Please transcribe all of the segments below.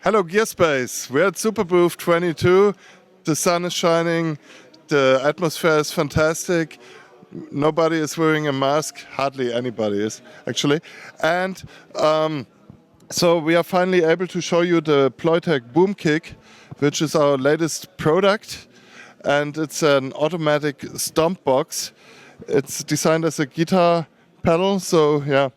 Hello Gearspace, we're at Superbooth 22. The sun is shining, the atmosphere is fantastic. Nobody is wearing a mask, hardly anybody is actually. And so we are finally able to show you the Ploytek Boomkick, which is our latest product. And it's an automatic Stomp Box. It's designed as a guitar pedal, so yeah.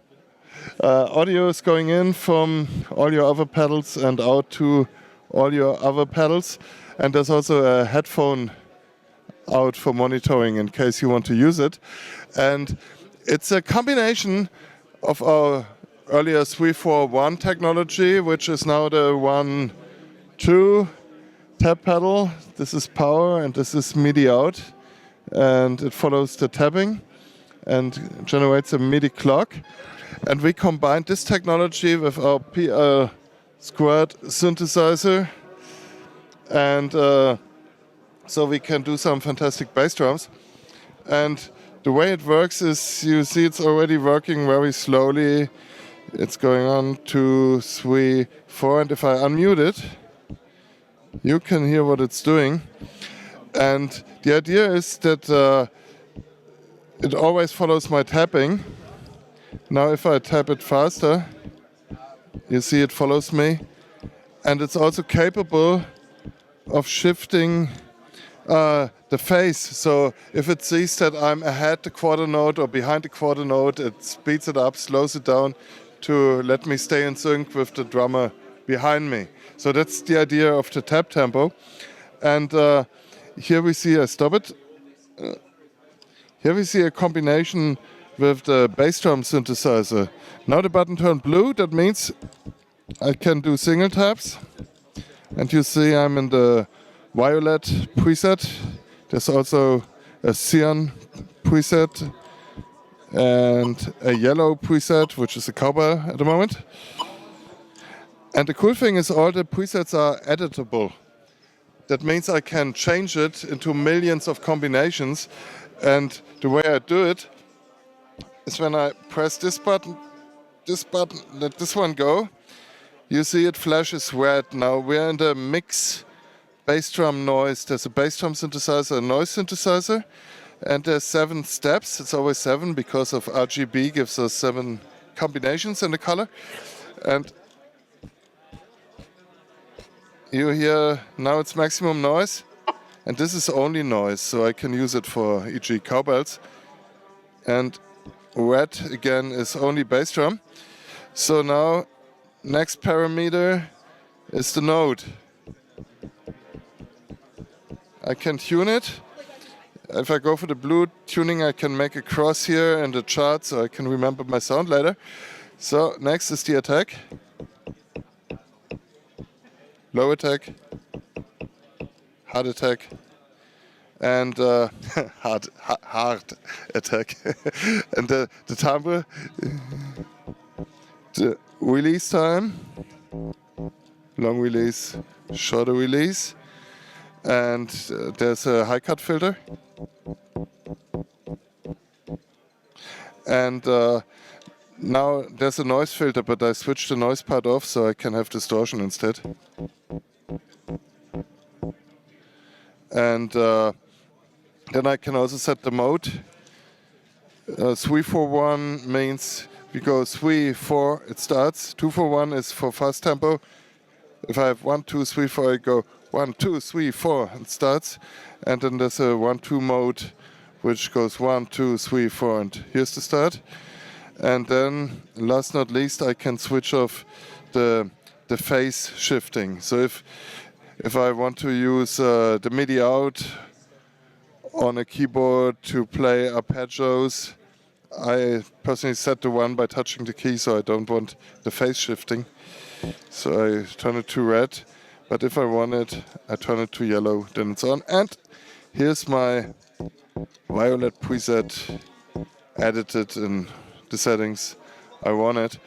Audio is going in from all your other pedals and out to all your other pedals. And there's also a headphone out for monitoring in case you want to use it. And it's a combination of our earlier 3-4-1 technology, which is now the 1-2 tap pedal. This is power and this is MIDI out. And it follows the tapping and generates a MIDI clock. And we combined this technology with our PL squared synthesizer. And so we can do some fantastic bass drums. And the way it works is, you see it's already working very slowly. It's going on 2, 3, 4. And if I unmute it, you can hear what it's doing. And the idea is that it always follows my tapping. Now if I tap it faster, you see it follows me. And it's also capable of shifting the phase. So if it sees that I'm ahead the quarter note or behind the quarter note, it speeds it up, slows it down to let me stay in sync with the drummer behind me. So that's the idea of the tap tempo. And here we see, I stop it. Here we see a combination with the bass drum synthesizer. Now the button turned blue, that means I can do single taps. And you see I'm in the violet preset. There's also a cyan preset and a yellow preset, which is a cowbell at the moment. And the cool thing is all the presets are editable. That means I can change it into millions of combinations. And the way I do it is when I press this button, let this one go. You see it flashes red. Now we're in the mix bass drum noise. There's a bass drum synthesizer, a noise synthesizer, and there's 7 steps. It's always 7 because of RGB gives us 7 combinations in the color. And you hear now it's maximum noise. And this is only noise, so I can use it for e.g. cowbells. And red again is only bass drum. So now next parameter is the note. I can tune it. If I go for the blue tuning, I can make a cross here in the chart so I can remember my sound later. So next is the attack. Low attack. Hard attack. And hard attack. And the timbre, the release time, long release, shorter release, and there's a high cut filter. And now there's a noise filter, but I switched the noise part off so I can have distortion instead. And then I can also set the mode. 3-4-1 means we go 3-4, it starts. 2-4-1 is for fast tempo. If I have 1-2-3-4, I go 1-2-3-4, it starts. And then there's a 1-2 mode, which goes 1-2-3-4, and here's the start. And then, last not least, I can switch off the phase shifting. So if I want to use the MIDI out on a keyboard to play arpeggios, I personally set the one by touching the key, so I don't want the phase shifting. So I turn it to red, but if I want it, I turn it to yellow, then it's on. And here's my violet preset edited in the settings I want it.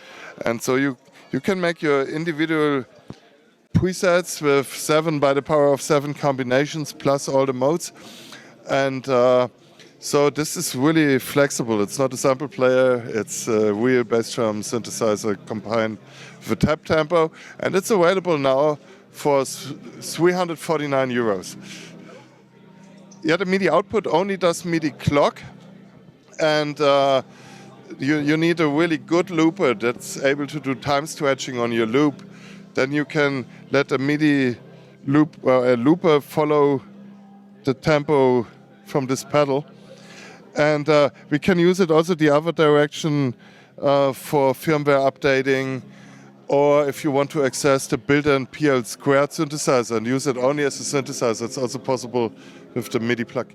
And so you can make your individual presets with 7 by the power of 7 combinations plus all the modes. And So this is really flexible. It's not a sample player. It's a real bass drum synthesizer combined with a tap tempo. And it's available now for 349 euros. Yeah, the MIDI output only does MIDI clock. And you need a really good looper that's able to do time stretching on your loop. Then you can let a MIDI looper follow the tempo from this pedal. And we can use it also the other direction for firmware updating, or if you want to access the built-in PL squared synthesizer and use it only as a synthesizer, it's also possible with the MIDI plug.